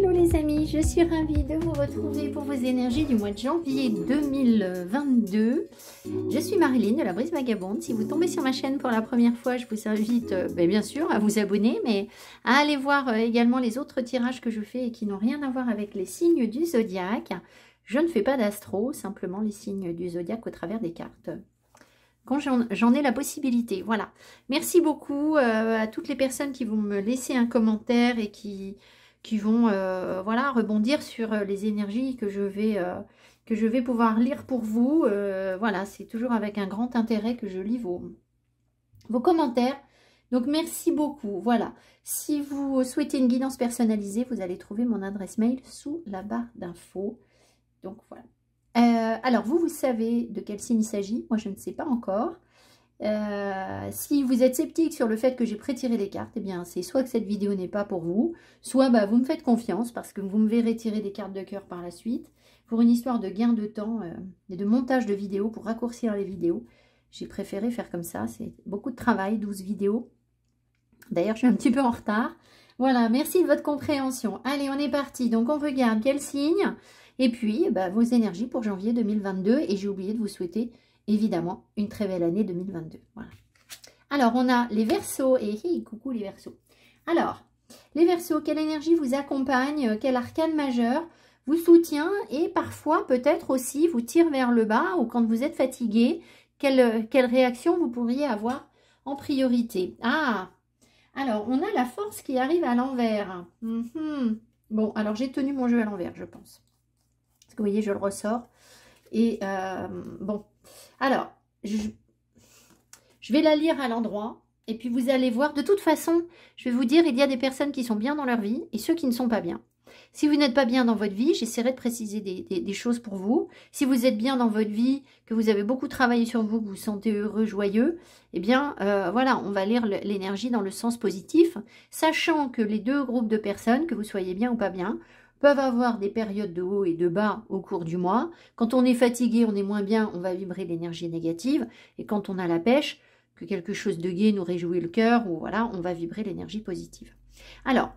Hello les amis, je suis ravie de vous retrouver pour vos énergies du mois de janvier 2022. Je suis Marilyn de la Brise Vagabonde. Si vous tombez sur ma chaîne pour la première fois, je vous invite bien sûr à vous abonner, mais à aller voir également les autres tirages que je fais et qui n'ont rien à voir avec les signes du zodiaque. Je ne fais pas d'astro, simplement les signes du zodiaque au travers des cartes. Quand j'en ai la possibilité, voilà. Merci beaucoup à toutes les personnes qui vont me laisser un commentaire et qui vont voilà, rebondir sur les énergies que je vais pouvoir lire pour vous. Voilà, c'est toujours avec un grand intérêt que je lis vos commentaires. Donc, merci beaucoup. Voilà, si vous souhaitez une guidance personnalisée, vous allez trouver mon adresse mail sous la barre d'infos. Donc, voilà. Alors, vous savez de quel signe il s'agit? Moi, je ne sais pas encore. Si vous êtes sceptique sur le fait que j'ai pré-tiré les cartes, eh bien, c'est soit que cette vidéo n'est pas pour vous, soit vous me faites confiance parce que vous me verrez tirer des cartes de cœur par la suite. Pour une histoire de gain de temps et de montage de vidéos, pour raccourcir les vidéos, j'ai préféré faire comme ça. C'est beaucoup de travail, 12 vidéos. D'ailleurs, je suis un petit peu en retard. Voilà, merci de votre compréhension. Allez, on est parti. Donc, on regarde quel signe. Et puis, vos énergies pour janvier 2022. Et j'ai oublié de vous souhaiter, évidemment, une très belle année 2022. Voilà. Alors, on a les Verseaux. Et coucou les Verseaux. Alors, les Verseaux, quelle énergie vous accompagne? Quel arcane majeur vous soutient? Et parfois, peut-être aussi, vous tire vers le bas. Ou quand vous êtes fatigué, quelle réaction vous pourriez avoir en priorité? Ah, alors, on a la force qui arrive à l'envers. Bon, alors j'ai tenu mon jeu à l'envers, je pense. Parce que vous voyez, je le ressors. Et bon, alors, je vais la lire à l'endroit. Et puis vous allez voir, de toute façon, je vais vous dire, il y a des personnes qui sont bien dans leur vie et ceux qui ne sont pas bien. Si vous n'êtes pas bien dans votre vie, j'essaierai de préciser des choses pour vous. Si vous êtes bien dans votre vie, que vous avez beaucoup travaillé sur vous, que vous vous sentez heureux, joyeux, eh bien, voilà, on va lire l'énergie dans le sens positif, sachant que les deux groupes de personnes, que vous soyez bien ou pas bien, peuvent avoir des périodes de haut et de bas au cours du mois. Quand on est fatigué, on est moins bien, on va vibrer l'énergie négative. Et quand on a la pêche, que quelque chose de gai nous réjouit le cœur, ou voilà, on va vibrer l'énergie positive. Alors,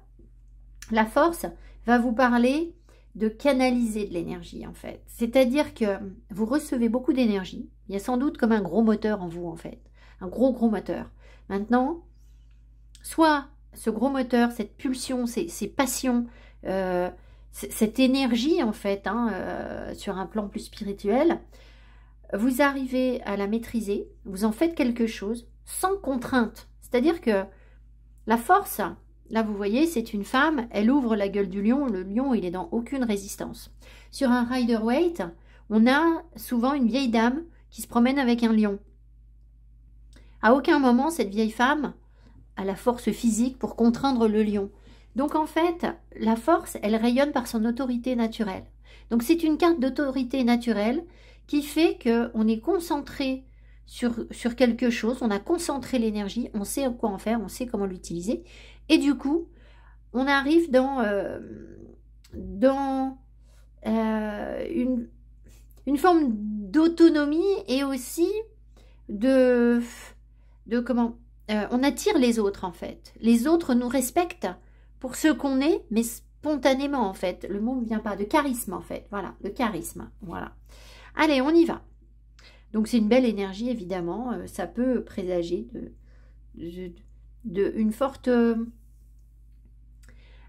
la force va vous parler de canaliser de l'énergie, en fait. C'est-à-dire que vous recevez beaucoup d'énergie. Il y a sans doute comme un gros moteur en vous, en fait. Un gros moteur. Maintenant, soit ce gros moteur, cette pulsion, ces passions, cette énergie, en fait, sur un plan plus spirituel, vous arrivez à la maîtriser, vous en faites quelque chose sans contrainte. C'est-à-dire que la force... Là, vous voyez, c'est une femme, elle ouvre la gueule du lion, le lion, il est dans aucune résistance. Sur un Rider-Waite, on a souvent une vieille dame qui se promène avec un lion. À aucun moment, cette vieille femme a la force physique pour contraindre le lion. Donc, en fait, la force, elle rayonne par son autorité naturelle. Donc, c'est une carte d'autorité naturelle qui fait qu'on est concentré sur quelque chose, on a concentré l'énergie, on sait quoi en faire, on sait comment l'utiliser. Et du coup, on arrive dans une forme d'autonomie et aussi comment on attire les autres, en fait. Les autres nous respectent pour ce qu'on est, mais spontanément, en fait. Le mot ne vient pas, de charisme, en fait. Voilà, le charisme. Voilà. Allez, on y va. Donc, c'est une belle énergie, évidemment. Ça peut présager une forte...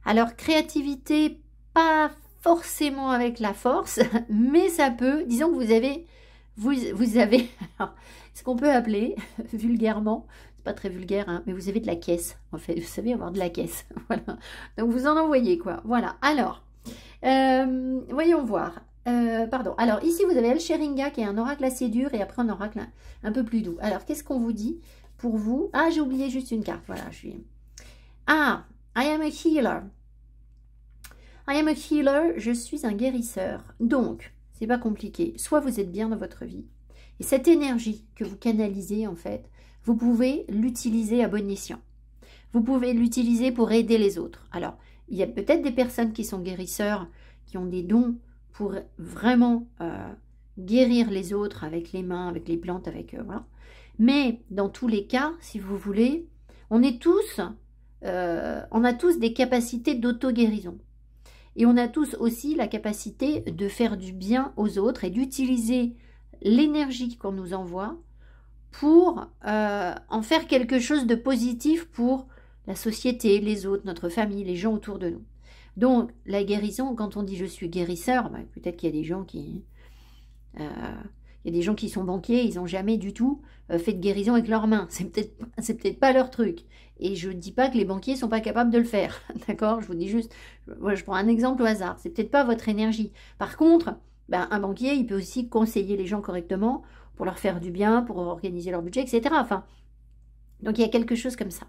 Alors, créativité, pas forcément avec la force, mais ça peut... Disons que vous avez ce qu'on peut appeler, vulgairement, c'est pas très vulgaire, mais vous avez de la caisse, en fait. Vous savez avoir de la caisse. Voilà. Donc, vous en envoyez, quoi. Voilà. Alors, voyons voir. Pardon. Alors, ici, vous avez El Sheringa qui est un oracle assez dur et après un oracle un peu plus doux. Alors, qu'est-ce qu'on vous dit pour vous? Ah, j'ai oublié juste une carte. Voilà, je suis... Ah, I am a healer. I am a healer, je suis un guérisseur. Donc, c'est pas compliqué. Soit vous êtes bien dans votre vie et cette énergie que vous canalisez, en fait, vous pouvez l'utiliser à bon escient. Vous pouvez l'utiliser pour aider les autres. Alors, il y a peut-être des personnes qui sont guérisseurs, qui ont des dons pour vraiment guérir les autres avec les mains, avec les plantes, avec... voilà. Mais dans tous les cas, si vous voulez, on a tous des capacités d'auto-guérison. Et on a tous aussi la capacité de faire du bien aux autres et d'utiliser l'énergie qu'on nous envoie pour en faire quelque chose de positif pour la société, les autres, notre famille, les gens autour de nous. Donc, la guérison, quand on dit je suis guérisseur, bah, peut-être qu'il y a des gens qui... il y a des gens qui sont banquiers, ils n'ont jamais du tout fait de guérison avec leurs mains. C'est peut-être pas leur truc. Et je ne dis pas que les banquiers ne sont pas capables de le faire. D'accord? Je vous dis juste, je prends un exemple au hasard. C'est peut-être pas votre énergie. Par contre, ben, un banquier, il peut aussi conseiller les gens correctement pour leur faire du bien, pour organiser leur budget, etc. Enfin, donc il y a quelque chose comme ça.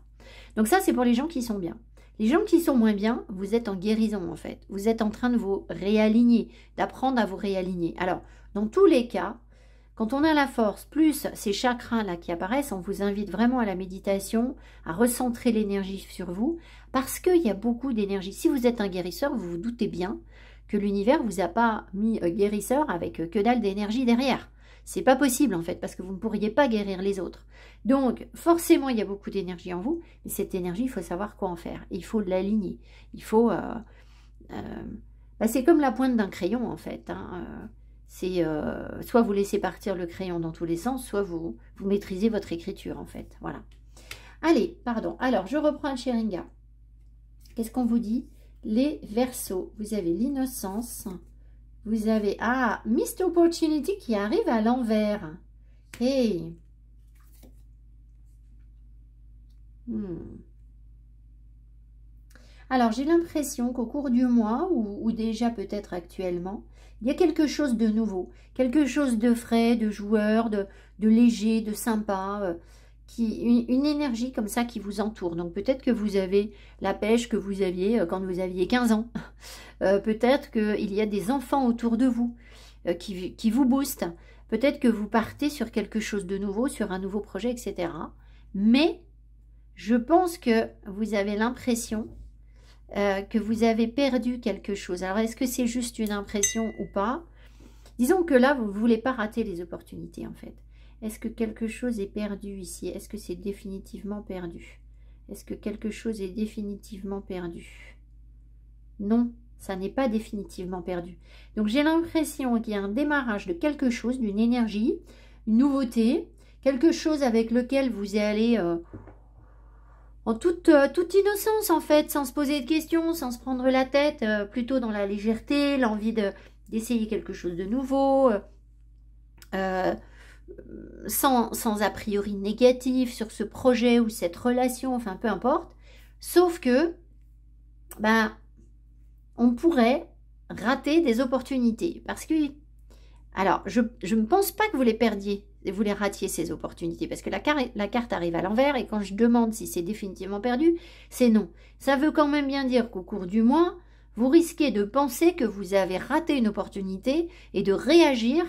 Donc ça, c'est pour les gens qui sont bien. Les gens qui sont moins bien, vous êtes en guérison en fait. Vous êtes en train de vous réaligner, d'apprendre à vous réaligner. Alors, dans tous les cas, quand on a la force, plus ces chakras-là qui apparaissent, on vous invite vraiment à la méditation, à recentrer l'énergie sur vous, parce qu'il y a beaucoup d'énergie. Si vous êtes un guérisseur, vous vous doutez bien que l'univers ne vous a pas mis guérisseur avec que dalle d'énergie derrière. C'est pas possible en fait, parce que vous ne pourriez pas guérir les autres. Donc, forcément, il y a beaucoup d'énergie en vous, mais cette énergie, il faut savoir quoi en faire. Il faut l'aligner. Il faut... c'est comme la pointe d'un crayon en fait, hein. C'est soit vous laissez partir le crayon dans tous les sens, soit vous maîtrisez votre écriture en fait. Voilà. Allez, pardon. Alors, je reprends le Sheringa. Qu'est-ce qu'on vous dit? Les Verseaux. Vous avez l'innocence. Vous avez... Ah, Missed Opportunity qui arrive à l'envers. Hey. Alors, j'ai l'impression qu'au cours du mois, ou déjà peut-être actuellement, il y a quelque chose de nouveau, quelque chose de frais, de joueur, de léger, de sympa, une énergie comme ça qui vous entoure. Donc peut-être que vous avez la pêche que vous aviez quand vous aviez 15 ans. Peut-être qu'il y a des enfants autour de vous qui vous boostent. Peut-être que vous partez sur quelque chose de nouveau, sur un nouveau projet, etc. Mais je pense que vous avez l'impression que vous avez perdu quelque chose. Alors, est-ce que c'est juste une impression ou pas? Disons que là, vous ne voulez pas rater les opportunités, en fait. Est-ce que quelque chose est perdu ici? Est-ce que c'est définitivement perdu? Est-ce que quelque chose est définitivement perdu? Non, ça n'est pas définitivement perdu. Donc, j'ai l'impression qu'il y a un démarrage de quelque chose, d'une énergie, une nouveauté, quelque chose avec lequel vous allez... en toute innocence en fait, sans se poser de questions, sans se prendre la tête, plutôt dans la légèreté, l'envie d'essayer quelque chose de nouveau, sans a priori négatif sur ce projet ou cette relation, enfin peu importe. Sauf que, on pourrait rater des opportunités. Parce que, alors, je ne pense pas que vous les perdiez. Vous les ratiez ces opportunités, parce que la carte arrive à l'envers, et quand je demande si c'est définitivement perdu, c'est non. Ça veut quand même bien dire qu'au cours du mois, vous risquez de penser que vous avez raté une opportunité et de réagir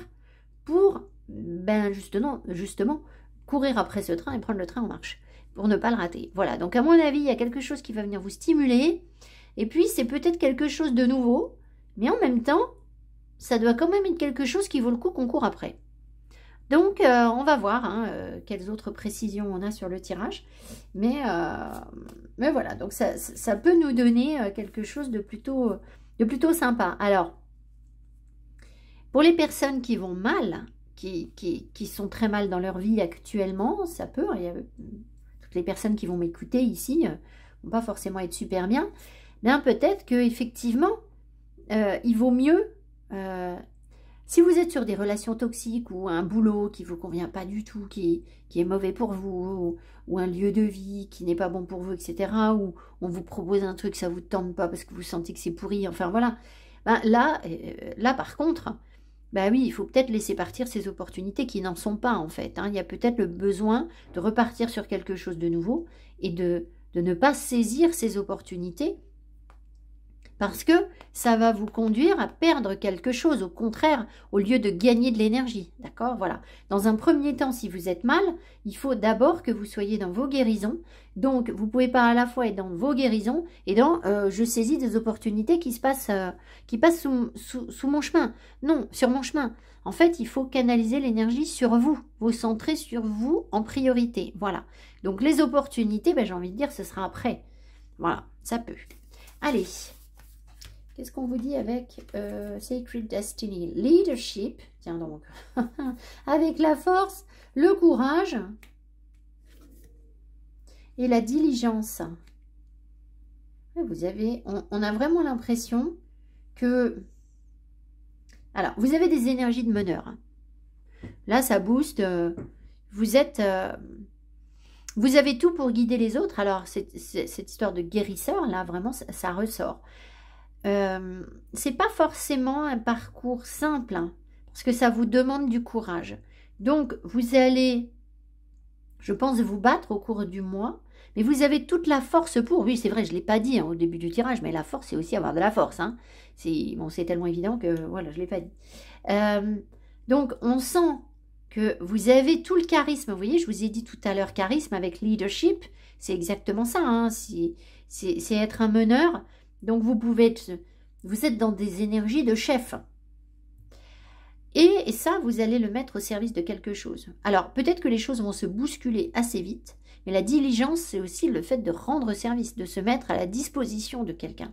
pour, justement, courir après ce train et prendre le train en marche, pour ne pas le rater. Voilà, donc à mon avis, il y a quelque chose qui va venir vous stimuler, et puis c'est peut-être quelque chose de nouveau, mais en même temps, ça doit quand même être quelque chose qui vaut le coup qu'on court après. Donc, on va voir quelles autres précisions on a sur le tirage. Mais voilà, donc ça peut nous donner quelque chose de plutôt sympa. Alors, pour les personnes qui vont mal, qui sont très mal dans leur vie actuellement, ça peut, toutes les personnes qui vont m'écouter ici vont pas forcément être super bien, mais peut-être qu'effectivement, il vaut mieux... si vous êtes sur des relations toxiques ou un boulot qui ne vous convient pas du tout, qui est mauvais pour vous, ou un lieu de vie qui n'est pas bon pour vous, etc., ou on vous propose un truc, ça ne vous tente pas parce que vous sentez que c'est pourri, enfin voilà. Là, par contre, oui, il faut peut-être laisser partir ces opportunités qui n'en sont pas en fait. Il y a peut-être le besoin de repartir sur quelque chose de nouveau et de ne pas saisir ces opportunités, parce que ça va vous conduire à perdre quelque chose, au contraire, au lieu de gagner de l'énergie. D'accord? Voilà. Dans un premier temps, si vous êtes mal, il faut d'abord que vous soyez dans vos guérisons. Donc, vous ne pouvez pas à la fois être dans vos guérisons et dans je saisis des opportunités qui passent sous mon chemin. Non, sur mon chemin. En fait, il faut canaliser l'énergie sur vous, vous centrer sur vous en priorité. Voilà. Donc, les opportunités, j'ai envie de dire, ce sera après. Voilà, ça peut. Allez. Qu'est-ce qu'on vous dit avec Sacred Destiny? Leadership, tiens donc, avec la force, le courage et la diligence. Vous avez, on a vraiment l'impression que... Alors, vous avez des énergies de meneur. Hein. Là, ça booste. Vous êtes... vous avez tout pour guider les autres. Alors, cette histoire de guérisseur, là, vraiment, ça ressort. C'est pas forcément un parcours simple, hein, parce que ça vous demande du courage. Donc, vous allez, je pense, vous battre au cours du mois, mais vous avez toute la force pour. Oui, c'est vrai, je ne l'ai pas dit hein, au début du tirage, mais la force, c'est aussi avoir de la force. Hein. Bon, c'est tellement évident que, voilà, je ne l'ai pas dit. Donc, on sent que vous avez tout le charisme. Vous voyez, je vous ai dit tout à l'heure, charisme avec leadership, c'est exactement ça. Hein, c'est être un meneur. Donc, vous êtes dans des énergies de chef. Et ça, vous allez le mettre au service de quelque chose. Alors, peut-être que les choses vont se bousculer assez vite, mais la diligence, c'est aussi le fait de rendre service, de se mettre à la disposition de quelqu'un.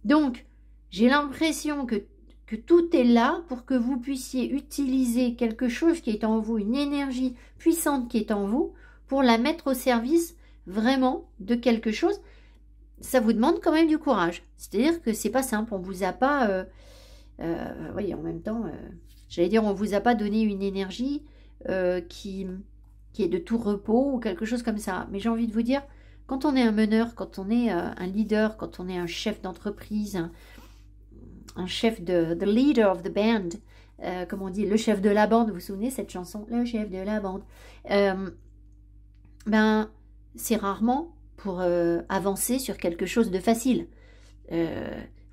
Donc, j'ai l'impression que tout est là pour que vous puissiez utiliser quelque chose qui est en vous, une énergie puissante qui est en vous, pour la mettre au service vraiment de quelque chose. Ça vous demande quand même du courage. C'est-à-dire que c'est pas simple. On vous a pas... oui, en même temps, j'allais dire, on vous a pas donné une énergie qui est de tout repos ou quelque chose comme ça. Mais j'ai envie de vous dire, quand on est un meneur, quand on est un leader, quand on est un chef d'entreprise, un chef the leader of the band, comme on dit, le chef de la bande, vous vous souvenez cette chanson, le chef de la bande, ben, c'est rarement pour avancer sur quelque chose de facile.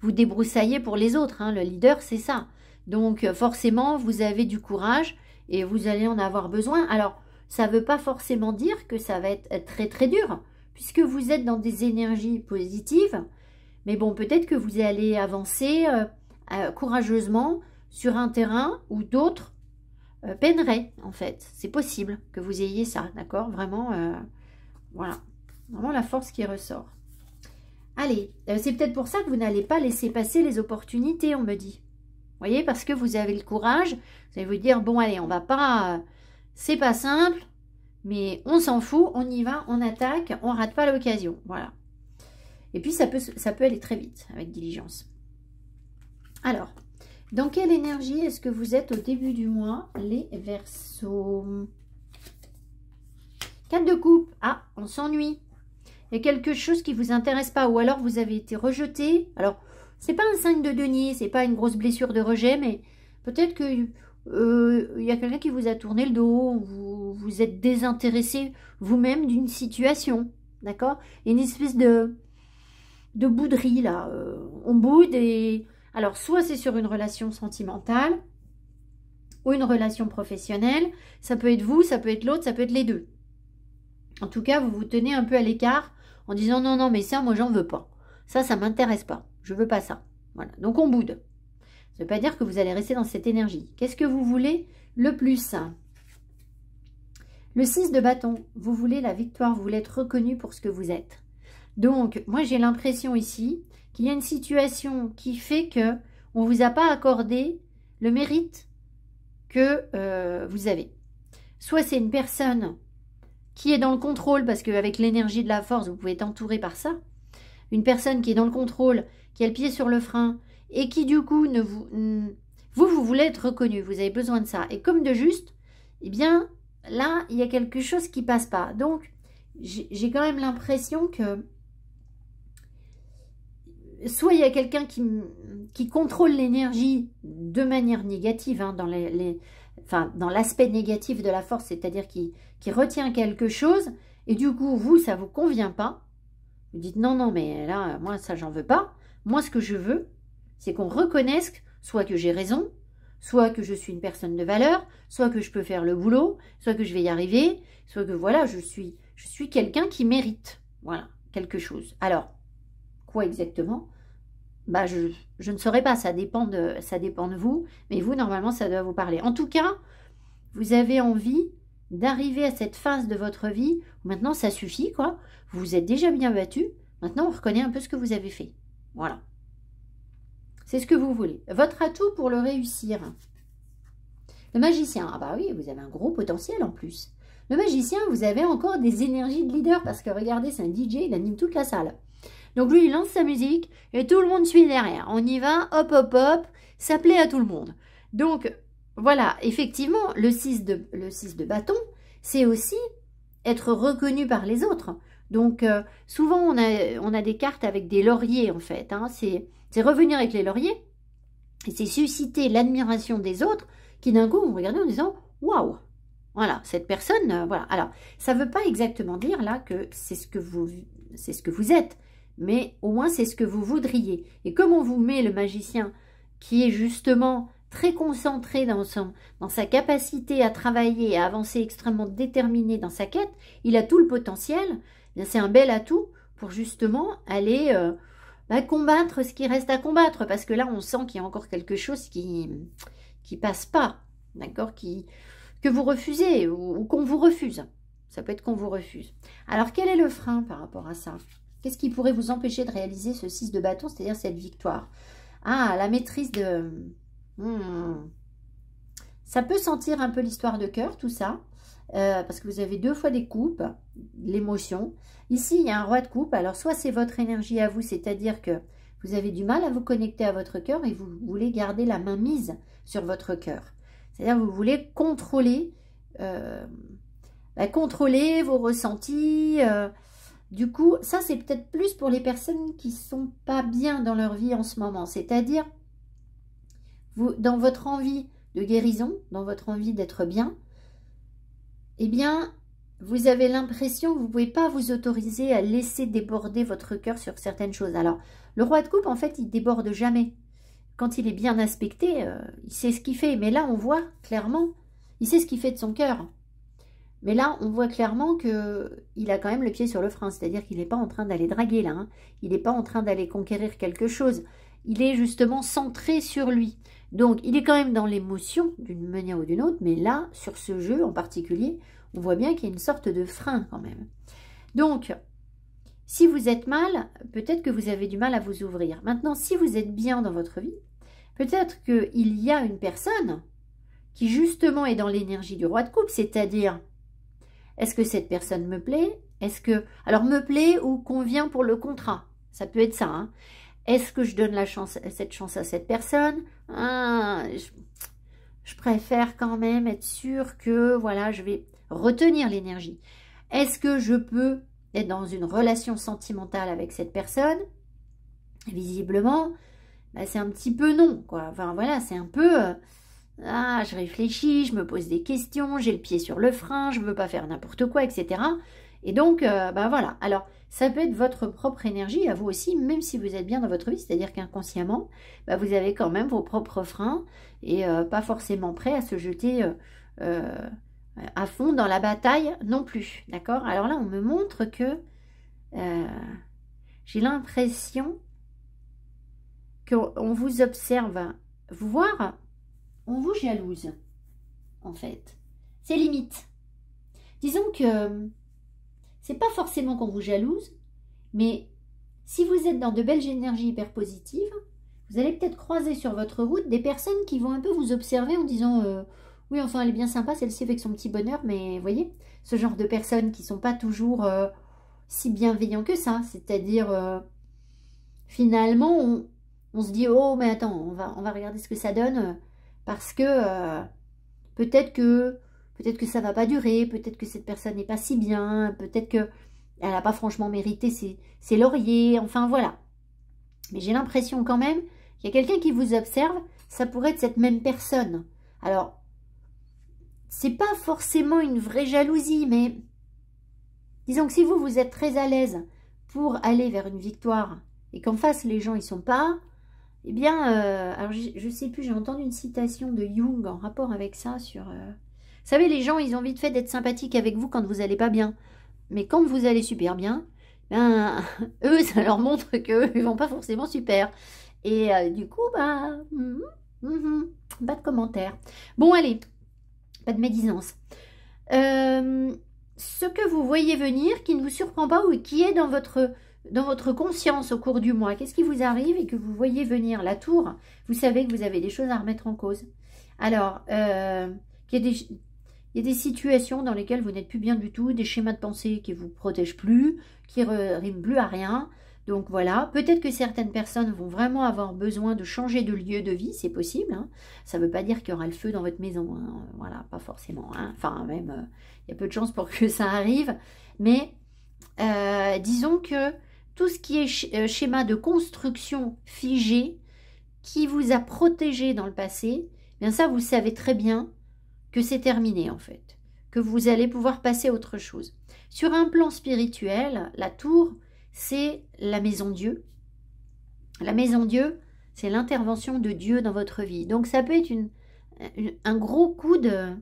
Vous débroussaillez pour les autres, hein, le leader, c'est ça. Donc, forcément, vous avez du courage et vous allez en avoir besoin. Alors, ça ne veut pas forcément dire que ça va être très, très dur, puisque vous êtes dans des énergies positives. Mais bon, peut-être que vous allez avancer courageusement sur un terrain où d'autres peineraient, en fait. C'est possible que vous ayez ça, d'accord? Vraiment, voilà. Vraiment la force qui ressort. Allez, c'est peut-être pour ça que vous n'allez pas laisser passer les opportunités, on me dit. Vous voyez, parce que vous avez le courage, vous allez vous dire, bon allez, on va pas, c'est pas simple, mais on s'en fout, on y va, on attaque, on rate pas l'occasion, voilà. Et puis ça peut aller très vite, avec diligence. Alors, dans quelle énergie est-ce que vous êtes au début du mois, les Verseaux? 4 de coupe, ah, on s'ennuie. Il y a quelque chose qui ne vous intéresse pas, ou alors vous avez été rejeté. Alors, c'est pas un 5 de denier, c'est pas une grosse blessure de rejet, mais peut-être que il y a quelqu'un qui vous a tourné le dos, vous êtes désintéressé vous-même d'une situation, d'accord? Une espèce de bouderie, là. On boude et... Alors, soit c'est sur une relation sentimentale, ou une relation professionnelle, ça peut être vous, ça peut être l'autre, ça peut être les deux. En tout cas, vous vous tenez un peu à l'écart en disant non, non, mais ça, moi, j'en veux pas. Ça m'intéresse pas. Je veux pas ça. Voilà. Donc, on boude. Ça ne veut pas dire que vous allez rester dans cette énergie. Qu'est-ce que vous voulez le plus? Le 6 de bâton. Vous voulez la victoire. Vous voulez être reconnu pour ce que vous êtes. Donc, moi, j'ai l'impression ici qu'il y a une situation qui fait que on ne vous a pas accordé le mérite que vous avez. Soit c'est une personne qui est dans le contrôle, parce qu'avec l'énergie de la force, vous pouvez être entouré par ça. Une personne qui est dans le contrôle, qui a le pied sur le frein, et qui du coup, vous voulez être reconnu, vous avez besoin de ça. Et comme de juste, eh bien, là, il y a quelque chose qui passe pas. Donc, j'ai quand même l'impression que soit il y a quelqu'un qui contrôle l'énergie de manière négative, hein, dans l'aspect négatif de la force, c'est-à-dire qui retient quelque chose, et du coup, vous, ça ne vous convient pas. Vous dites, non, non, mais là, moi, ça, j'en veux pas. Moi, ce que je veux, c'est qu'on reconnaisse soit que j'ai raison, soit que je suis une personne de valeur, soit que je peux faire le boulot, soit que je vais y arriver, soit que, voilà, je suis quelqu'un qui mérite, voilà, quelque chose. Alors, quoi exactement? Bah, je ne saurais pas, ça dépend de vous, mais vous, normalement, ça doit vous parler. En tout cas, vous avez envie d'arriver à cette phase de votre vie où maintenant, ça suffit, quoi. Vous vous êtes déjà bien battu, maintenant, on reconnaît un peu ce que vous avez fait. Voilà. c'est ce que vous voulez. Votre atout pour le réussir. Le magicien, ah bah oui, vous avez un gros potentiel en plus. Le magicien, vous avez encore des énergies de leader parce que regardez, c'est un DJ, il anime toute la salle. Donc lui, il lance sa musique et tout le monde suit derrière. On y va, hop, hop, hop, ça plaît à tout le monde. Donc voilà, effectivement, le 6 de bâton, c'est aussi être reconnu par les autres. Donc souvent, on a des cartes avec des lauriers en fait. Hein. C'est revenir avec les lauriers et c'est susciter l'admiration des autres qui d'un coup vont regarder en disant « Waouh !» Voilà, cette personne, voilà. Alors, ça ne veut pas exactement dire là que c'est ce que vous êtes, mais au moins c'est ce que vous voudriez. Et comme on vous met le magicien qui est justement très concentré dans sa capacité à travailler, à avancer, extrêmement déterminé dans sa quête, il a tout le potentiel, c'est un bel atout pour justement aller combattre ce qui reste à combattre, parce que là on sent qu'il y a encore quelque chose qui passe pas, d'accord, que vous refusez ou qu'on vous refuse. Ça peut être qu'on vous refuse. Alors, quel est le frein par rapport à ça? Qu'est-ce qui pourrait vous empêcher de réaliser ce 6 de bâton, c'est-à-dire cette victoire? Ah, la maîtrise de... Ça peut sentir un peu l'histoire de cœur, tout ça, parce que vous avez 2 fois des coupes, l'émotion. Ici, il y a un roi de coupe. Alors, soit c'est votre énergie à vous, c'est-à-dire que vous avez du mal à vous connecter à votre cœur et vous voulez garder la main mise sur votre cœur. C'est-à-dire que vous voulez contrôler, contrôler vos ressentis. Du coup, ça, c'est peut-être plus pour les personnes qui ne sont pas bien dans leur vie en ce moment. C'est-à-dire, dans votre envie de guérison, dans votre envie d'être bien, eh bien, vous avez l'impression que vous ne pouvez pas vous autoriser à laisser déborder votre cœur sur certaines choses. Alors, le roi de coupe, en fait, il ne déborde jamais. Quand il est bien aspecté, il sait ce qu'il fait. Mais là, on voit clairement, il sait ce qu'il fait de son cœur. Mais là, on voit clairement qu'il a quand même le pied sur le frein. C'est-à-dire qu'il n'est pas en train d'aller draguer là. Hein. Il n'est pas en train d'aller conquérir quelque chose. Il est justement centré sur lui. Donc, il est quand même dans l'émotion d'une manière ou d'une autre. Mais là, sur ce jeu en particulier, on voit bien qu'il y a une sorte de frein quand même. Donc, si vous êtes mal, peut-être que vous avez du mal à vous ouvrir. Maintenant, si vous êtes bien dans votre vie, peut-être qu'il y a une personne qui justement est dans l'énergie du roi de coupe, c'est-à-dire, est-ce que cette personne me plaît? Alors me plaît ou convient pour le contrat? Ça peut être ça. Hein. Est-ce que je donne cette chance à cette personne? Je préfère quand même être sûre que, voilà, je vais retenir l'énergie. Est-ce que je peux être dans une relation sentimentale avec cette personne? Visiblement, c'est un petit peu non, quoi. Enfin, voilà, c'est un peu... je réfléchis, je me pose des questions, j'ai le pied sur le frein, je ne veux pas faire n'importe quoi, etc. Et donc, voilà. Alors, ça peut être votre propre énergie à vous aussi, même si vous êtes bien dans votre vie. C'est-à-dire qu'inconsciemment, vous avez quand même vos propres freins et pas forcément prêt à se jeter à fond dans la bataille non plus. D'accord? Alors là, on me montre que j'ai l'impression qu'on vous observe, voire on vous jalouse, en fait. C'est limite. Disons que c'est pas forcément qu'on vous jalouse, mais si vous êtes dans de belles énergies hyper positives, vous allez peut-être croiser sur votre route des personnes qui vont un peu vous observer en disant oui, enfin, elle est bien sympa, celle-ci avec son petit bonheur, mais vous voyez, ce genre de personnes qui sont pas toujours si bienveillants que ça, c'est-à-dire finalement, on se dit oh, mais attends, on va regarder ce que ça donne, parce que peut-être que ça va pas durer, peut-être que cette personne n'est pas si bien, peut-être qu'elle n'a pas franchement mérité ses lauriers, enfin voilà. Mais j'ai l'impression quand même qu'il y a quelqu'un qui vous observe, ça pourrait être cette même personne. Alors, c'est pas forcément une vraie jalousie, mais disons que si vous êtes très à l'aise pour aller vers une victoire et qu'en face les gens ils sont pas, eh bien, alors je sais plus, j'ai entendu une citation de Jung en rapport avec ça sur... Vous savez, les gens, ils ont vite fait d'être sympathiques avec vous quand vous n'allez pas bien. Mais quand vous allez super bien, ben, eux, ça leur montre qu'eux, ils vont pas forcément super. Et du coup, pas de commentaires. Bon, allez, pas de médisance. Ce que vous voyez venir, qui ne vous surprend pas ou qui est dans votre dans votre conscience au cours du mois, qu'est-ce qui vous arrive et que vous voyez venir la tour, vous savez que vous avez des choses à remettre en cause. Alors, il y a des situations dans lesquelles vous n'êtes plus bien du tout, des schémas de pensée qui ne vous protègent plus, qui ne riment plus à rien. Donc voilà, peut-être que certaines personnes vont vraiment avoir besoin de changer de lieu de vie, c'est possible. Hein. Ça ne veut pas dire qu'il y aura le feu dans votre maison, hein. Voilà, pas forcément. Hein. Enfin, même, il y a peu de chances pour que ça arrive. Mais disons que tout ce qui est schéma de construction figé, qui vous a protégé dans le passé, bien ça, vous savez très bien que c'est terminé en fait, que vous allez pouvoir passer à autre chose. Sur un plan spirituel, la tour, c'est la maison Dieu. La maison Dieu, c'est l'intervention de Dieu dans votre vie. Donc ça peut être un gros coup de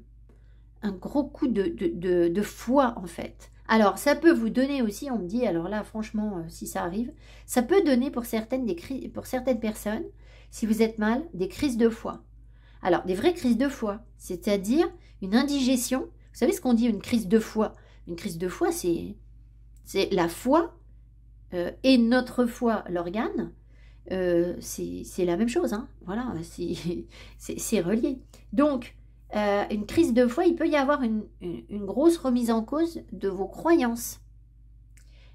foi en fait. Alors ça peut vous donner aussi, on me dit, alors là franchement, si ça arrive, ça peut donner pour certaines personnes, si vous êtes mal, des crises de foi. Alors, des vraies crises de foie, c'est-à-dire une indigestion. Vous savez ce qu'on dit, une crise de foie? Une crise de foie, c'est la foie et notre foie, l'organe, c'est la même chose. Hein. Voilà, c'est relié. Donc, une crise de foie, il peut y avoir une grosse remise en cause de vos croyances.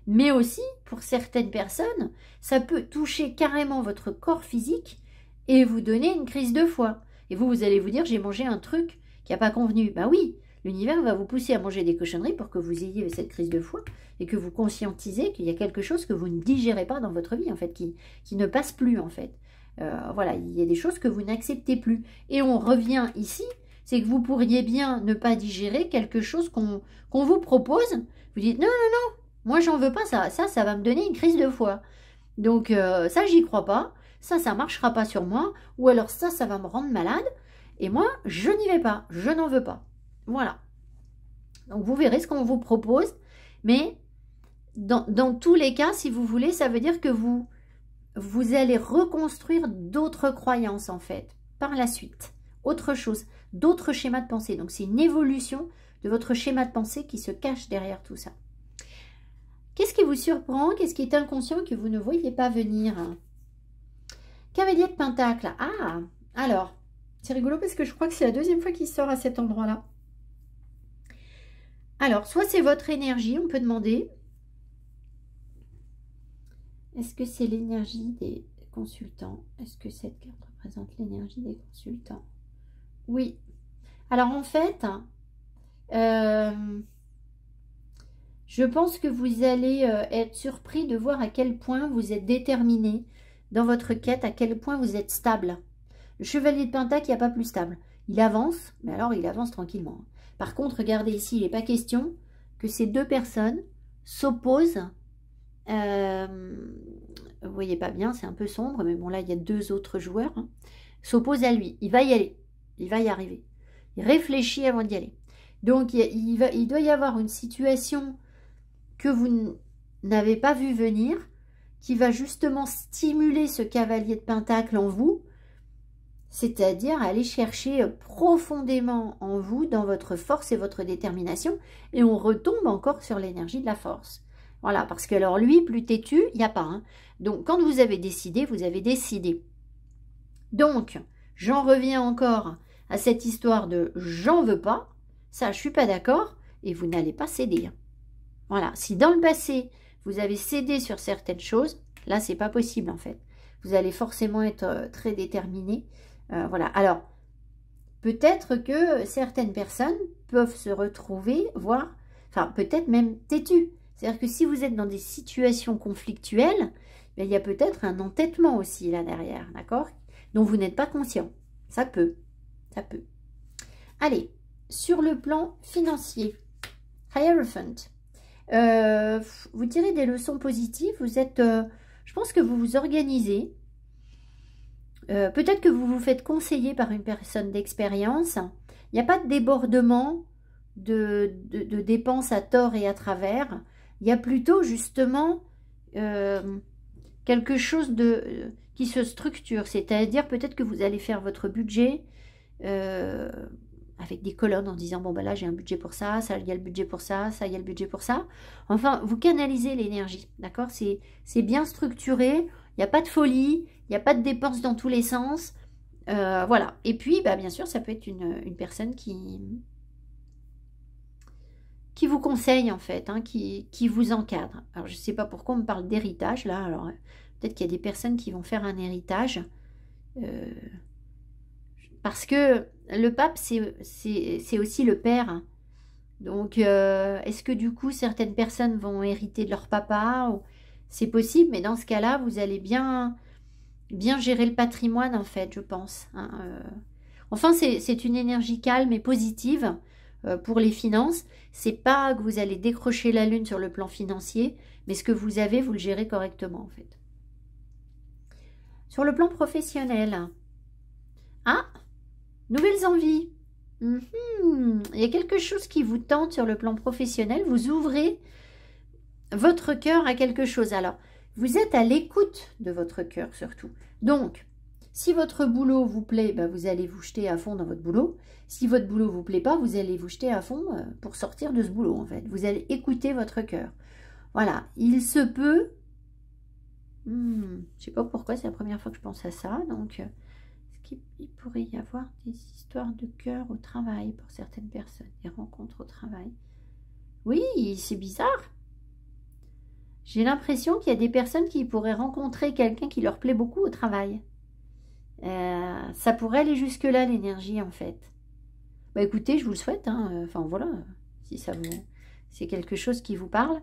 Mais aussi, pour certaines personnes, ça peut toucher carrément votre corps physique et vous donner une crise de foie. Et vous allez vous dire, j'ai mangé un truc qui n'a pas convenu. Ben oui, l'univers va vous pousser à manger des cochonneries pour que vous ayez cette crise de foie et que vous conscientisez qu'il y a quelque chose que vous ne digérez pas dans votre vie, en fait, qui ne passe plus, en fait. Voilà, il y a des choses que vous n'acceptez plus. Et on revient ici, c'est que vous pourriez bien ne pas digérer quelque chose qu'on vous propose. Vous dites, non, non, non, moi, j'en veux pas ça. Ça va me donner une crise de foie. Donc, ça, j'y crois pas. Ça ne marchera pas sur moi, ou alors ça va me rendre malade, et moi, je n'y vais pas, je n'en veux pas. Voilà. Donc, vous verrez ce qu'on vous propose, mais dans tous les cas, si vous voulez, ça veut dire que vous allez reconstruire d'autres croyances, en fait, par la suite. Autre chose, d'autres schémas de pensée. Donc, c'est une évolution de votre schéma de pensée qui se cache derrière tout ça. Qu'est-ce qui vous surprend? Qu'est-ce qui est inconscient que vous ne voyez pas venir? Cavalier de Pentacle. Ah, alors, c'est rigolo parce que je crois que c'est la deuxième fois qu'il sort à cet endroit-là. Alors, soit c'est votre énergie, on peut demander. Est-ce que c'est l'énergie des consultants? Est-ce que cette carte représente l'énergie des consultants? Oui. Alors, en fait, je pense que vous allez être surpris de voir à quel point vous êtes déterminé dans votre quête, à quel point vous êtes stable. Le chevalier de Pentacle, il n'y a pas plus stable. Il avance, mais alors il avance tranquillement. Par contre, regardez ici, il n'est pas question que ces deux personnes s'opposent. Vous voyez pas bien, c'est un peu sombre, mais bon là, il y a deux autres joueurs. Hein, s'opposent à lui. Il va y aller. Il va y arriver. Il réfléchit avant d'y aller. Donc, il doit y avoir une situation que vous n'avez pas vu venir, qui va justement stimuler ce cavalier de Pentacle en vous, c'est-à-dire aller chercher profondément en vous, dans votre force et votre détermination, et on retombe encore sur l'énergie de la force. Voilà, parce que alors lui, plus têtu, il n'y a pas. Hein. Donc, quand vous avez décidé, vous avez décidé. Donc, j'en reviens encore à cette histoire de « j'en veux pas », ça, je suis pas d'accord, et vous n'allez pas céder. Voilà, si dans le passé, vous avez cédé sur certaines choses, là, c'est pas possible en fait. Vous allez forcément être très déterminé. Voilà, alors, peut-être que certaines personnes peuvent se retrouver, voire, enfin, peut-être même têtues. C'est-à-dire que si vous êtes dans des situations conflictuelles, il y a peut-être un entêtement aussi là derrière, d'accord? Dont vous n'êtes pas conscient. Ça peut, ça peut. Allez, sur le plan financier, Hierophant. Vous tirez des leçons positives, vous êtes, je pense que vous vous organisez, peut-être que vous vous faites conseiller par une personne d'expérience, il n'y a pas de débordement de dépenses à tort et à travers, il y a plutôt justement quelque chose qui se structure, c'est-à-dire peut-être que vous allez faire votre budget, avec des colonnes en disant, bon, ben là, j'ai un budget pour ça, ça, il y a le budget pour ça, ça, il y a le budget pour ça. Enfin, vous canalisez l'énergie, d'accord? C'est bien structuré, il n'y a pas de folie, il n'y a pas de dépenses dans tous les sens. Voilà. Et puis, bah, bien sûr, ça peut être une personne qui vous conseille, en fait, hein, qui vous encadre. Alors, je ne sais pas pourquoi on me parle d'héritage, là. Alors, peut-être qu'il y a des personnes qui vont faire un héritage. Parce que le pape, c'est aussi le père. Donc, est-ce que du coup, certaines personnes vont hériter de leur papa? C'est possible, mais dans ce cas-là, vous allez bien gérer le patrimoine, en fait, je pense. Hein, Enfin, c'est une énergie calme et positive pour les finances. C'est pas que vous allez décrocher la lune sur le plan financier, mais ce que vous avez, vous le gérez correctement, en fait. Sur le plan professionnel, ah, nouvelles envies. Il y a quelque chose qui vous tente sur le plan professionnel. Vous ouvrez votre cœur à quelque chose. Alors, vous êtes à l'écoute de votre cœur surtout. Donc, si votre boulot vous plaît, ben vous allez vous jeter à fond dans votre boulot. Si votre boulot vous plaît pas, vous allez vous jeter à fond pour sortir de ce boulot, en fait. Vous allez écouter votre cœur. Voilà, il se peut... je sais pas pourquoi, c'est la première fois que je pense à ça. Donc, il pourrait y avoir des histoires de cœur au travail pour certaines personnes, des rencontres au travail. Oui, c'est bizarre. J'ai l'impression qu'il y a des personnes qui pourraient rencontrer quelqu'un qui leur plaît beaucoup au travail. Ça pourrait aller jusque-là, l'énergie, en fait. Bah écoutez, je vous le souhaite. Hein. Enfin, voilà, si ça vous... c'est quelque chose qui vous parle.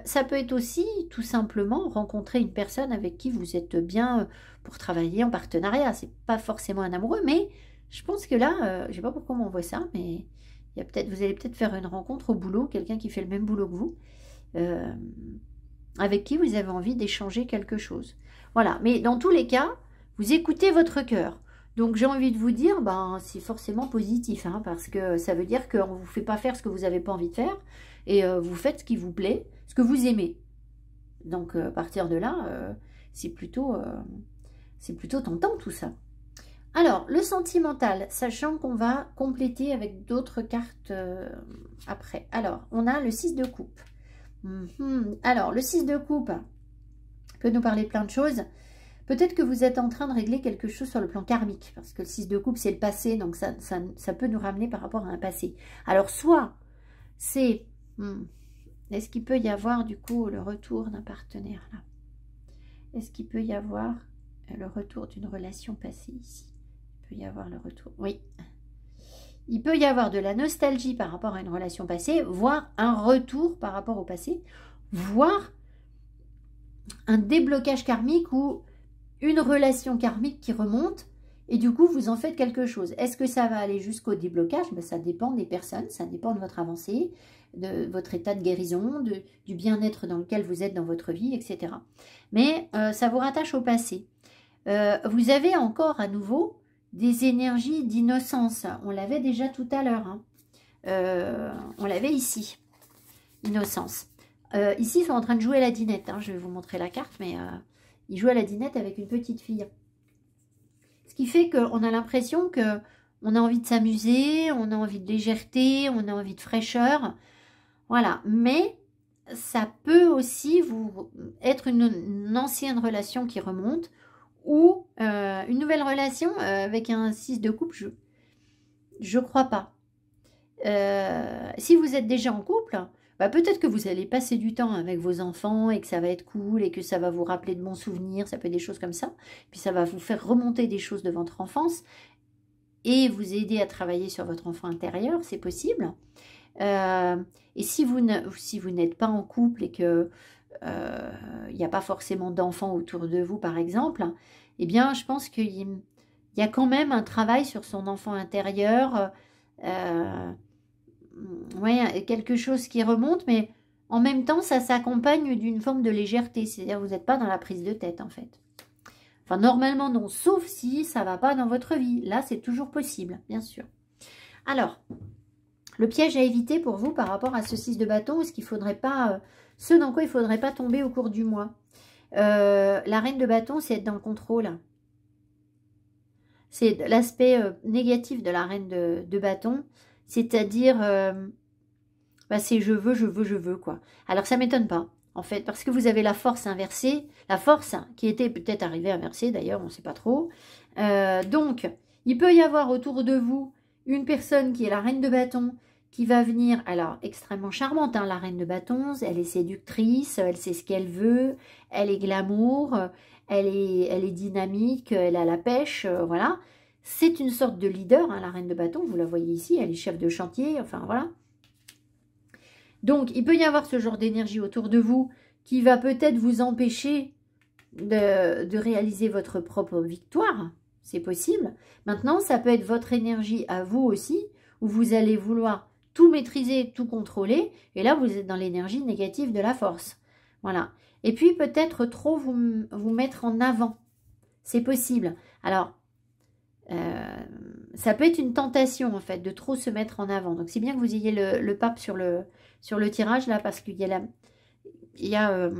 Ça peut être aussi, tout simplement, rencontrer une personne avec qui vous êtes bien pour travailler en partenariat. C'est pas forcément un amoureux, mais je pense que là, je sais pas pourquoi on m'envoie ça, mais il y a vous allez peut-être faire une rencontre au boulot, quelqu'un qui fait le même boulot que vous, avec qui vous avez envie d'échanger quelque chose. Voilà, mais dans tous les cas, vous écoutez votre cœur. Donc j'ai envie de vous dire, ben, c'est forcément positif, hein, parce que ça veut dire qu'on ne vous fait pas faire ce que vous n'avez pas envie de faire, et vous faites ce qui vous plaît, ce que vous aimez. Donc à partir de là, c'est plutôt tentant tout ça. Alors, le sentimental, sachant qu'on va compléter avec d'autres cartes après. Alors, on a le 6 de coupe. Alors, le 6 de coupe peut nous parler plein de choses. Peut-être que vous êtes en train de régler quelque chose sur le plan karmique, parce que le 6 de coupe, c'est le passé, donc ça peut nous ramener par rapport à un passé. Alors, soit c'est... Est-ce qu'il peut y avoir, du coup, le retour d'un partenaire, là? Est-ce qu'il peut y avoir le retour d'une relation passée, ici? Il peut y avoir le retour, oui. Il peut y avoir de la nostalgie par rapport à une relation passée, voire un retour par rapport au passé, voire un déblocage karmique ou une relation karmique qui remonte et du coup vous en faites quelque chose. Est-ce que ça va aller jusqu'au déblocage? Ben, ça dépend des personnes, ça dépend de votre avancée, de votre état de guérison, du bien-être dans lequel vous êtes dans votre vie, etc. Mais ça vous rattache au passé. Vous avez encore à nouveau des énergies d'innocence. On l'avait déjà tout à l'heure. Hein. On l'avait ici. Innocence. Ici, ils sont en train de jouer à la dinette. Hein. Je vais vous montrer la carte, mais ils jouent à la dinette avec une petite fille. Ce qui fait qu'on a l'impression qu'on a envie de s'amuser, on a envie de légèreté, on a envie de fraîcheur. Voilà. Mais ça peut aussi être une ancienne relation qui remonte ou une nouvelle relation avec un 6 de coupe, je crois pas. Si vous êtes déjà en couple, bah peut-être que vous allez passer du temps avec vos enfants et que ça va être cool et que ça va vous rappeler de bons souvenirs, ça peut être des choses comme ça. Puis ça va vous faire remonter des choses de votre enfance et vous aider à travailler sur votre enfant intérieur, c'est possible. Et si vous n'êtes pas en couple et que il n'y a pas forcément d'enfants autour de vous, par exemple, eh bien, je pense qu'il y a quand même un travail sur son enfant intérieur, ouais, quelque chose qui remonte, mais en même temps, ça s'accompagne d'une forme de légèreté, c'est-à-dire vous n'êtes pas dans la prise de tête, en fait. Enfin, normalement, non, sauf si ça ne va pas dans votre vie. Là, c'est toujours possible, bien sûr. Alors, le piège à éviter pour vous par rapport à ce 6 de bâton, est-ce qu'il ne faudrait pas... ce dans quoi il ne faudrait pas tomber au cours du mois. La reine de bâton, c'est être dans le contrôle. c'est l'aspect négatif de la reine de bâton, c'est-à-dire, bah, c'est je veux, quoi. Alors, ça m'étonne pas, en fait, parce que vous avez la force inversée, la force qui était peut-être arrivée inversée, d'ailleurs, on ne sait pas trop. Donc, il peut y avoir autour de vous une personne qui est la reine de bâton, qui va venir, alors, extrêmement charmante, hein, la reine de bâton, elle est séductrice, elle sait ce qu'elle veut, elle est glamour, elle est dynamique, elle a la pêche, voilà. C'est une sorte de leader, hein, la reine de bâton, vous la voyez ici, elle est chef de chantier, enfin voilà. Donc, il peut y avoir ce genre d'énergie autour de vous qui va peut-être vous empêcher de réaliser votre propre victoire. C'est possible. Maintenant, ça peut être votre énergie à vous aussi, où vous allez vouloir tout maîtriser, tout contrôler. Et là, vous êtes dans l'énergie négative de la force. Voilà. Et puis, peut-être trop vous mettre en avant. C'est possible. Alors, ça peut être une tentation, en fait, de trop se mettre en avant. Donc, c'est bien que vous ayez le pape sur le tirage, là, parce qu'il y a,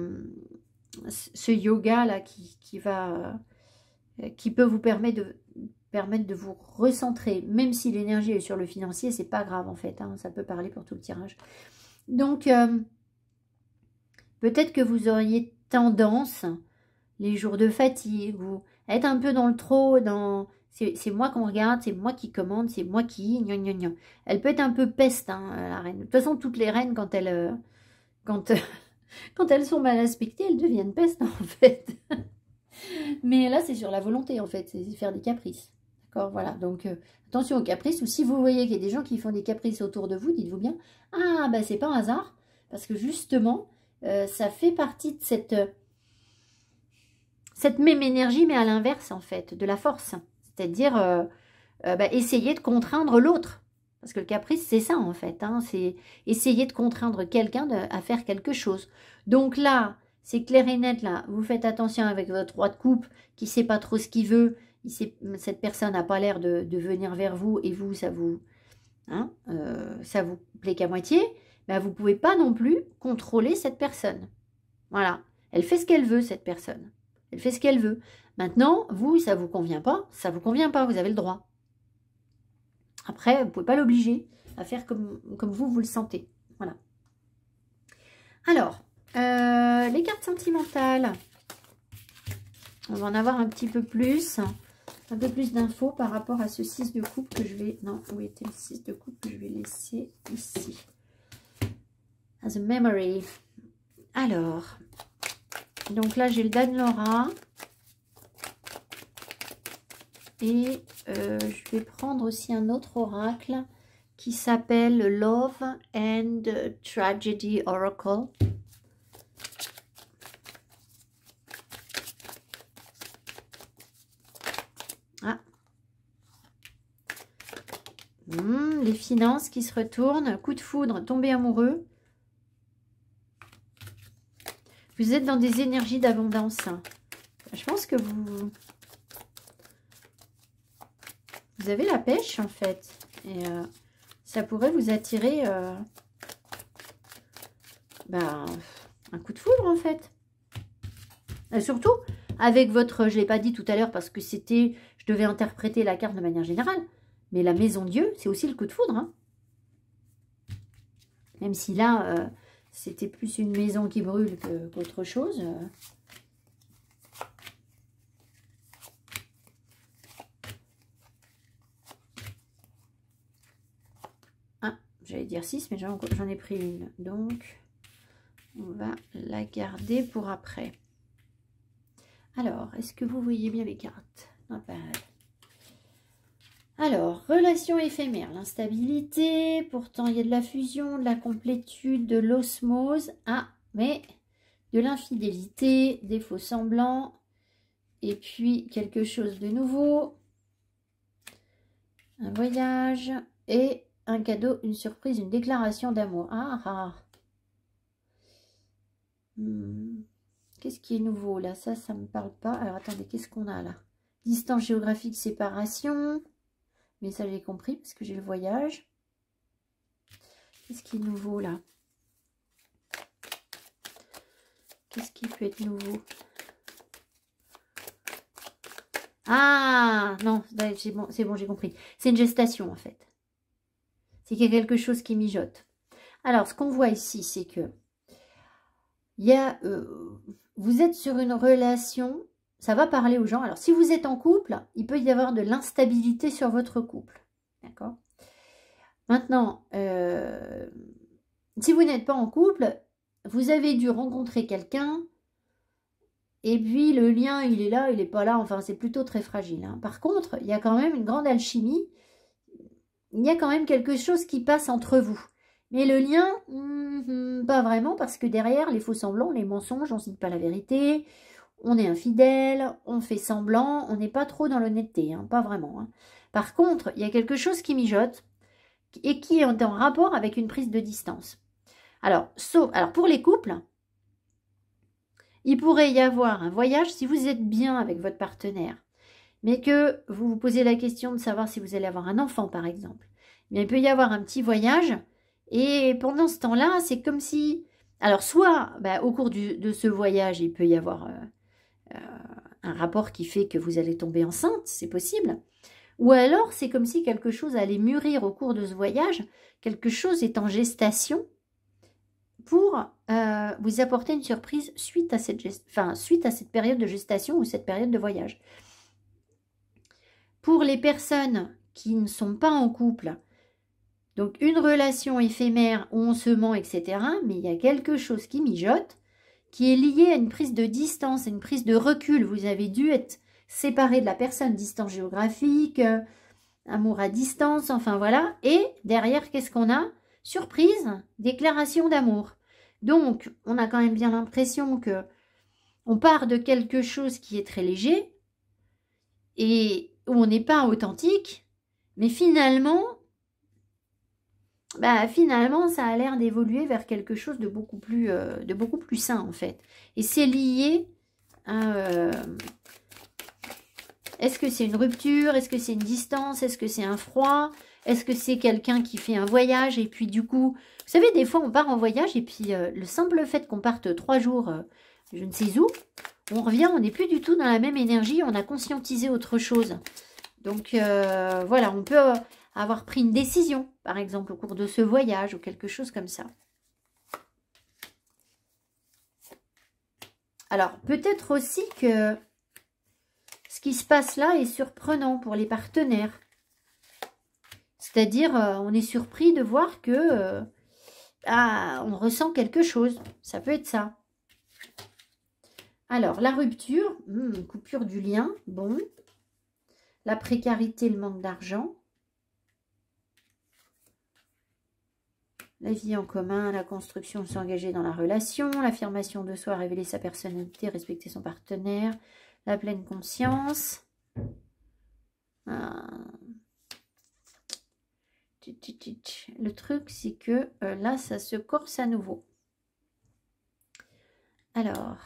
ce yoga-là qui peut vous permettre de vous recentrer. Même si l'énergie est sur le financier, c'est pas grave, en fait. Hein, ça peut parler pour tout le tirage. Donc, peut-être que vous auriez tendance, les jours de fatigue, ou à être un peu dans le trop, dans... C'est moi qu'on regarde, c'est moi qui commande, c'est moi qui... Gna, gna, gna. Elle peut être un peu peste, hein, la reine. De toute façon, toutes les reines, quand elles sont mal aspectées, elles deviennent peste, en fait. Mais là, c'est sur la volonté, en fait. C'est faire des caprices. D'accord, voilà. Donc, attention aux caprices. Ou si vous voyez qu'il y a des gens qui font des caprices autour de vous, dites-vous bien, ah, ben, c'est pas un hasard. Parce que, justement, ça fait partie de cette même énergie, mais à l'inverse, en fait, de la force. C'est-à-dire, essayer de contraindre l'autre. Parce que le caprice, c'est ça, en fait. Hein, c'est essayer de contraindre quelqu'un à faire quelque chose. Donc là, c'est clair et net, là. Vous faites attention avec votre roi de coupe, qui ne sait pas trop ce qu'il veut. Cette personne n'a pas l'air de venir vers vous, et vous, ça vous plaît qu'à moitié. Ben, vous ne pouvez pas non plus contrôler cette personne. Voilà. Elle fait ce qu'elle veut, cette personne. Elle fait ce qu'elle veut. Maintenant, vous, ça ne vous convient pas, ça ne vous convient pas, vous avez le droit. Après, vous ne pouvez pas l'obliger à faire comme vous le sentez. Voilà. Alors, les cartes sentimentales. On va en avoir un petit peu plus d'infos par rapport à ce 6 de coupe que je vais... Non, où était le 6 de coupe que je vais laisser ici. As a memory. Alors, donc là, j'ai le Dan-Laura. Et je vais prendre aussi un autre oracle qui s'appelle Love and Tragedy Oracle. Ah. Les finances qui se retournent. Coup de foudre, tomber amoureux. Vous êtes dans des énergies d'abondance. Je pense que vous avez la pêche, en fait. Et ça pourrait vous attirer un coup de foudre, en fait. Et surtout, avec votre... Je ne l'ai pas dit tout à l'heure parce que c'était... Je devais interpréter la carte de manière générale. Mais la maison Dieu, c'est aussi le coup de foudre. Hein. Même si là, c'était plus une maison qui brûle qu'autre chose. J'allais dire 6, mais j'en ai pris une. Donc, on va la garder pour après. Alors, est-ce que vous voyez bien les cartes? Non, pas... Alors, relation éphémère, l'instabilité. Pourtant, il y a de la fusion, de la complétude, de l'osmose. Ah, mais de l'infidélité, des faux semblants. Et puis, quelque chose de nouveau. Un voyage et... Un cadeau, une surprise, une déclaration d'amour. Ah. Qu'est-ce qui est nouveau là? Ça ne me parle pas. Alors attendez, qu'est-ce qu'on a là? Distance géographique, séparation. Mais ça j'ai compris parce que j'ai le voyage. Qu'est-ce qui est nouveau là? Qu'est-ce qui peut être nouveau? Ah, non, c'est bon, j'ai compris. C'est une gestation, en fait. C'est qu'il y a quelque chose qui mijote. Alors, ce qu'on voit ici, c'est que il y a, vous êtes sur une relation, ça va parler aux gens. Alors, si vous êtes en couple, il peut y avoir de l'instabilité sur votre couple. D'accord? Maintenant, si vous n'êtes pas en couple, vous avez dû rencontrer quelqu'un, et puis le lien, il est là, il n'est pas là, enfin, c'est plutôt très fragile. Hein. Par contre, il y a quand même une grande alchimie, il y a quand même quelque chose qui passe entre vous. Mais le lien, pas vraiment, parce que derrière, les faux semblants, les mensonges, on ne dit pas la vérité, on est infidèle, on fait semblant, on n'est pas trop dans l'honnêteté, hein, pas vraiment. Hein. Par contre, il y a quelque chose qui mijote et qui est en rapport avec une prise de distance. Alors pour les couples, il pourrait y avoir un voyage si vous êtes bien avec votre partenaire, mais que vous vous posez la question de savoir si vous allez avoir un enfant, par exemple. Mais il peut y avoir un petit voyage, et pendant ce temps-là, c'est comme si... Alors, soit au cours de ce voyage, il peut y avoir un rapport qui fait que vous allez tomber enceinte, c'est possible. Ou alors, c'est comme si quelque chose allait mûrir au cours de ce voyage, quelque chose est en gestation pour vous apporter une surprise suite à cette période de gestation ou cette période de voyage. Pour les personnes qui ne sont pas en couple, donc une relation éphémère où on se ment, etc., mais il y a quelque chose qui mijote, qui est lié à une prise de distance, à une prise de recul. Vous avez dû être séparé de la personne, distance géographique, amour à distance, enfin voilà. Et derrière, qu'est-ce qu'on a? Surprise, déclaration d'amour. Donc, on a quand même bien l'impression que on part de quelque chose qui est très léger et où on n'est pas authentique, mais finalement, ça a l'air d'évoluer vers quelque chose de beaucoup plus sain, en fait. Et c'est lié à... est-ce que c'est une rupture? Est-ce que c'est une distance? Est-ce que c'est un froid? Est-ce que c'est quelqu'un qui fait un voyage et puis du coup... Vous savez, des fois, on part en voyage et puis le simple fait qu'on parte 3 jours, je ne sais où, on revient, on n'est plus du tout dans la même énergie, on a conscientisé autre chose. Donc, voilà, on peut avoir pris une décision, par exemple, au cours de ce voyage ou quelque chose comme ça. Alors, peut-être aussi que ce qui se passe là est surprenant pour les partenaires. C'est-à-dire, on est surpris de voir que on ressent quelque chose. Ça peut être ça. Alors, la rupture, coupure du lien, bon. La précarité, le manque d'argent. La vie en commun, la construction de s'engager dans la relation, l'affirmation de soi, révéler sa personnalité, respecter son partenaire, la pleine conscience. Le truc, c'est que là, ça se corse à nouveau. Alors,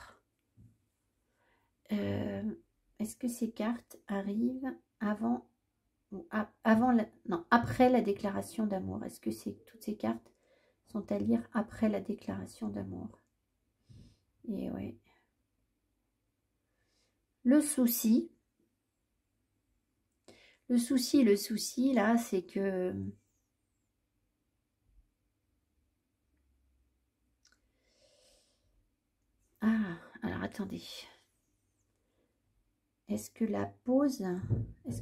est-ce que ces cartes arrivent avant ou après la déclaration d'amour? Est-ce que toutes ces cartes sont à lire après la déclaration d'amour? Et ouais. Le souci, là, c'est que... Ah, alors attendez. Est-ce que la pause, est-ce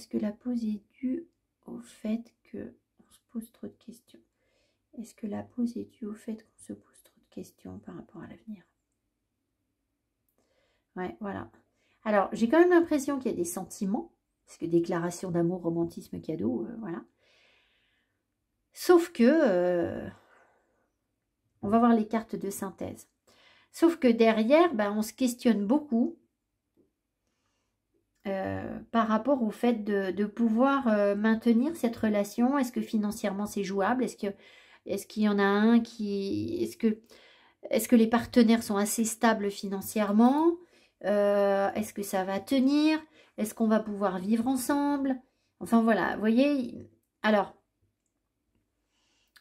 que la pause est due au fait que on se pose trop de questions? Est-ce que la pause est due au fait qu'on se pose trop de questions par rapport à l'avenir? Ouais, voilà. Alors, j'ai quand même l'impression qu'il y a des sentiments, parce que déclaration d'amour, romantisme, cadeau, voilà. Sauf que, on va voir les cartes de synthèse. Sauf que derrière, on se questionne beaucoup par rapport au fait de pouvoir maintenir cette relation. Est-ce que financièrement c'est jouable? Est-ce qu'il y en a un qui... Est-ce que les partenaires sont assez stables financièrement? Est-ce que ça va tenir? Est-ce qu'on va pouvoir vivre ensemble? Enfin voilà, vous voyez. Alors,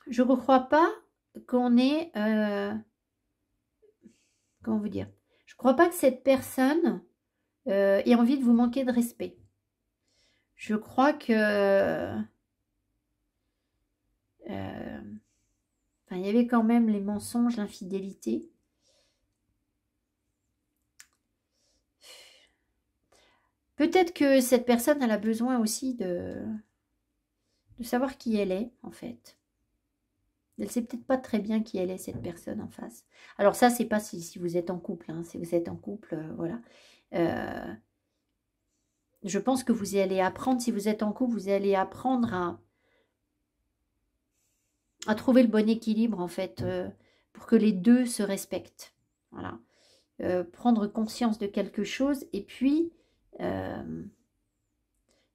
je ne crois pas qu'on ait... comment vous dire? Je ne crois pas que cette personne et envie de vous manquer de respect. Je crois que enfin, il y avait quand même les mensonges, l'infidélité. Peut-être que cette personne, elle a besoin aussi de savoir qui elle est, en fait. Elle ne sait peut-être pas très bien qui elle est, cette personne en face. Alors ça, c'est pas si vous êtes en couple. Hein. Si vous êtes en couple, voilà. Je pense que vous allez apprendre, si vous êtes en couple, vous allez apprendre à trouver le bon équilibre, en fait, pour que les deux se respectent. Voilà. Prendre conscience de quelque chose et puis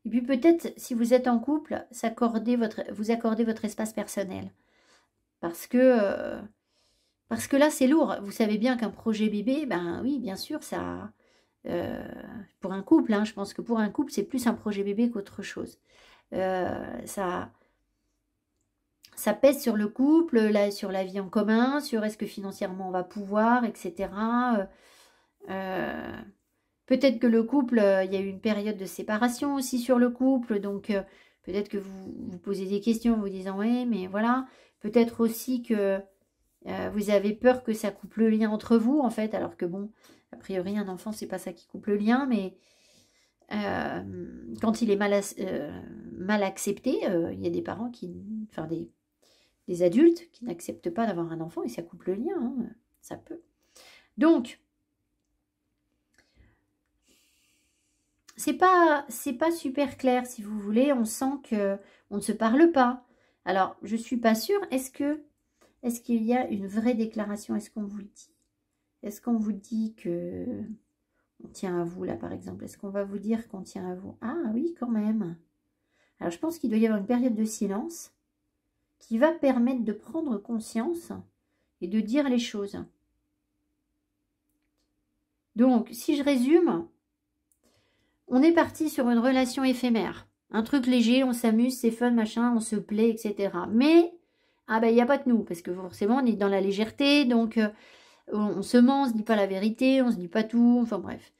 peut-être, si vous êtes en couple, vous accorder votre espace personnel. Parce que là, c'est lourd. Vous savez bien qu'un projet bébé, ben oui, bien sûr, ça... pour un couple, hein, je pense que pour un couple, c'est plus un projet bébé qu'autre chose. Ça pèse sur le couple, sur la vie en commun, sur est-ce que financièrement on va pouvoir, etc. Peut-être que le couple, il y a eu une période de séparation aussi sur le couple, donc peut-être que vous vous posez des questions en vous disant ouais, mais voilà. Peut-être aussi que vous avez peur que ça coupe le lien entre vous, en fait, alors que bon, a priori, un enfant, c'est pas ça qui coupe le lien, mais quand il est mal accepté, il y a des parents enfin des adultes qui n'acceptent pas d'avoir un enfant et ça coupe le lien, hein, ça peut. Donc, c'est pas super clair, si vous voulez, on sent que on ne se parle pas. Alors, je suis pas sûre, est-ce qu'il y a une vraie déclaration? Est-ce qu'on vous le dit? Est-ce qu'on vous dit que on tient à vous, là, par exemple? Est-ce qu'on va vous dire qu'on tient à vous? Ah oui, quand même. Alors, je pense qu'il doit y avoir une période de silence qui va permettre de prendre conscience et de dire les choses. Donc, si je résume, on est parti sur une relation éphémère. Un truc léger, on s'amuse, c'est fun, machin, on se plaît, etc. Mais, ah ben, il n'y a pas que nous, parce que forcément, on est dans la légèreté, donc on se ment, on se dit pas la vérité, on se dit pas tout, enfin bref.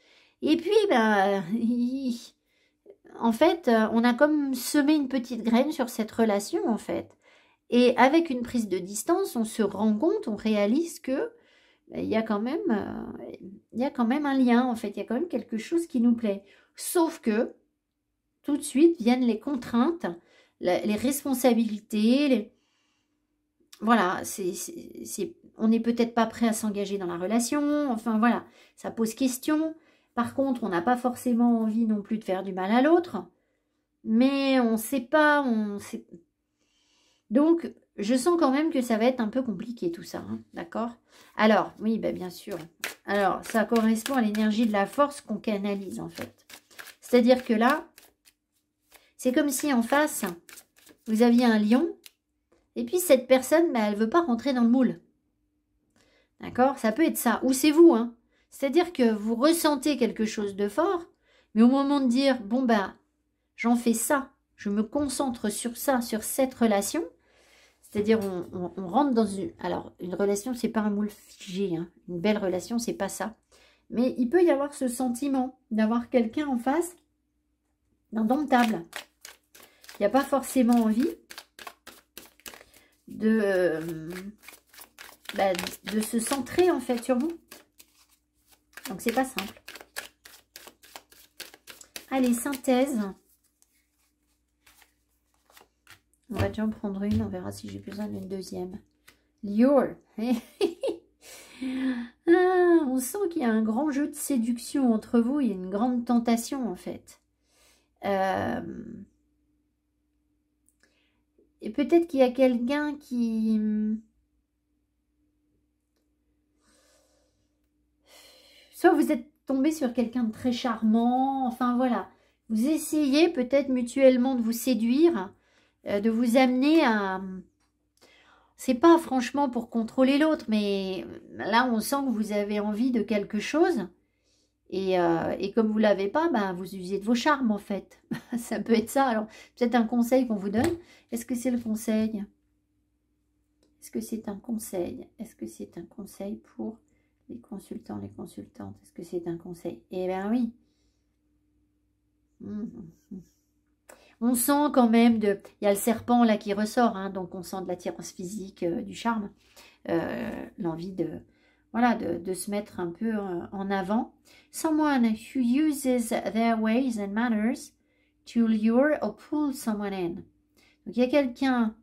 Et puis, ben, en fait, on a comme semé une petite graine sur cette relation, en fait. Et avec une prise de distance, on se rend compte, on réalise que il y a quand même un lien, en fait. Il y a quand même quelque chose qui nous plaît. Sauf que, tout de suite, viennent les contraintes, les responsabilités. Voilà, on n'est peut-être pas prêt à s'engager dans la relation. Enfin, voilà, ça pose question. Par contre, on n'a pas forcément envie non plus de faire du mal à l'autre. Mais on ne sait pas, Donc, je sens quand même que ça va être un peu compliqué tout ça, hein, d'accord? Alors, oui, bah, bien sûr. Alors, ça correspond à l'énergie de la force qu'on canalise, en fait. C'est-à-dire que là, c'est comme si en face, vous aviez un lion, et puis cette personne, bah, elle ne veut pas rentrer dans le moule. D'accord? Ça peut être ça. Ou c'est vous, hein. C'est-à-dire que vous ressentez quelque chose de fort, mais au moment de dire, bon, bah, j'en fais ça, je me concentre sur ça, sur cette relation, c'est-à-dire, on rentre dans une... Alors, une relation, c'est pas un moule figé. Hein. Une belle relation, c'est pas ça. Mais il peut y avoir ce sentiment d'avoir quelqu'un en face d'indomptable. Il n'y a pas forcément envie de se centrer, en fait, sur vous. Donc, c'est pas simple. Allez, synthèse. On va déjà en prendre une. On verra si j'ai besoin d'une deuxième. Lure. Ah, on sent qu'il y a un grand jeu de séduction entre vous. Il y a une grande tentation, en fait. Et peut-être qu'il y a quelqu'un qui... Soit vous êtes tombé sur quelqu'un de très charmant. Enfin, voilà. Vous essayez peut-être mutuellement de vous séduire, de vous amener à... C'est pas franchement pour contrôler l'autre, mais là, on sent que vous avez envie de quelque chose. Et comme vous ne l'avez pas, ben, vous usez de vos charmes, en fait. Ça peut être ça. Alors, peut-être un conseil qu'on vous donne. Est-ce que c'est le conseil? Est-ce que c'est un conseil? Est-ce que c'est un conseil pour les consultants, les consultantes? Est-ce que c'est un conseil? Eh bien oui. On sent quand même il y a le serpent là qui ressort, hein, donc on sent de l'attirance physique, du charme, l'envie voilà, de se mettre un peu en avant. Someone who uses their ways and manners to lure or pull someone in. Donc il y a quelqu'un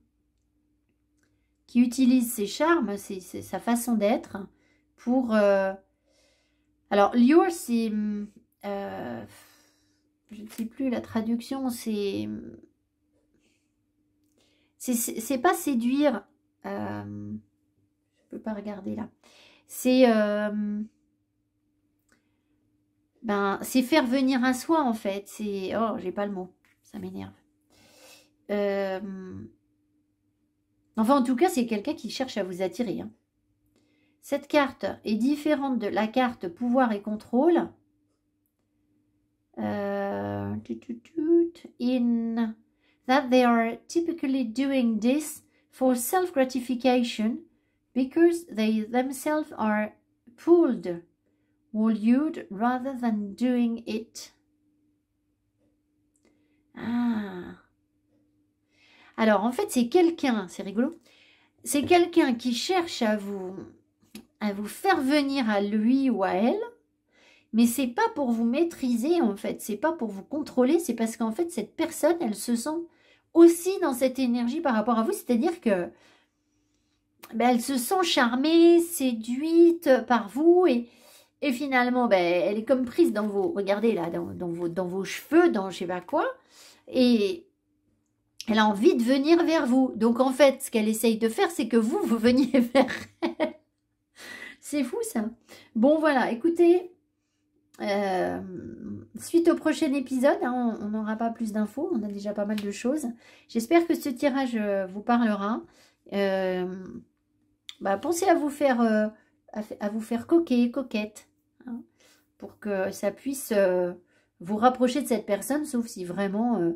qui utilise ses charmes, c'est sa façon d'être pour... alors lure, c'est... je ne sais plus la traduction, c'est pas séduire, je peux pas regarder là, c'est c'est faire venir à soi en fait, c'est, oh j'ai pas le mot, ça m'énerve, enfin en tout cas c'est quelqu'un qui cherche à vous attirer, hein. Cette carte est différente de la carte pouvoir et contrôle, in that they are typically doing this for self-gratification because they themselves are pulled or lured rather than doing it. Ah. Alors en fait c'est quelqu'un, c'est rigolo, c'est quelqu'un qui cherche à vous faire venir à lui ou à elle. Mais c'est pas pour vous maîtriser en fait, c'est pas pour vous contrôler, c'est parce qu'en fait cette personne, elle se sent aussi dans cette énergie par rapport à vous, c'est-à-dire que elle se sent charmée, séduite par vous et finalement elle est comme prise dans vos, regardez là, dans vos cheveux, dans je sais pas quoi, et elle a envie de venir vers vous. Donc en fait, ce qu'elle essaye de faire, c'est que vous veniez vers elle. C'est fou ça. Bon voilà, écoutez... suite au prochain épisode, hein, on n'aura pas plus d'infos, on a déjà pas mal de choses. J'espère que ce tirage vous parlera. Pensez à vous faire coquette, hein, pour que ça puisse vous rapprocher de cette personne, sauf si vraiment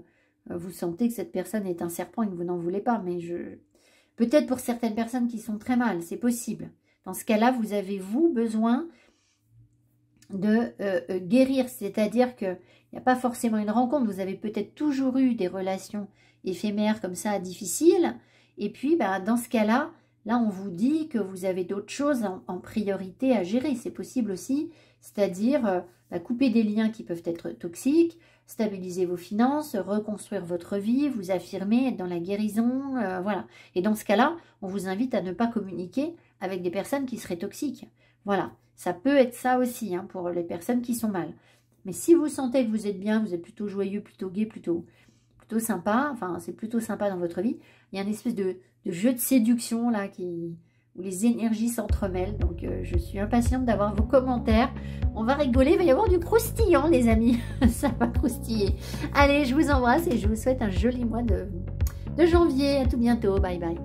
vous sentez que cette personne est un serpent et que vous n'en voulez pas. Mais peut-être pour certaines personnes qui sont très mal, c'est possible. Dans ce cas-là, vous avez besoin de guérir, c'est-à-dire qu'il n'y a pas forcément une rencontre, vous avez peut-être toujours eu des relations éphémères comme ça, difficiles, et puis dans ce cas-là, là on vous dit que vous avez d'autres choses en priorité à gérer, c'est possible aussi, c'est-à-dire couper des liens qui peuvent être toxiques, stabiliser vos finances, reconstruire votre vie, vous affirmer, être dans la guérison, voilà. Et dans ce cas-là, on vous invite à ne pas communiquer avec des personnes qui seraient toxiques, voilà. Ça peut être ça aussi, hein, pour les personnes qui sont mal. Mais si vous sentez que vous êtes bien, vous êtes plutôt joyeux, plutôt gai, plutôt sympa, enfin c'est plutôt sympa dans votre vie, il y a une espèce de jeu de séduction là où les énergies s'entremêlent. Donc je suis impatiente d'avoir vos commentaires. On va rigoler, il va y avoir du croustillant les amis. Ça va croustiller. Allez, je vous embrasse et je vous souhaite un joli mois de janvier. À tout bientôt. Bye bye.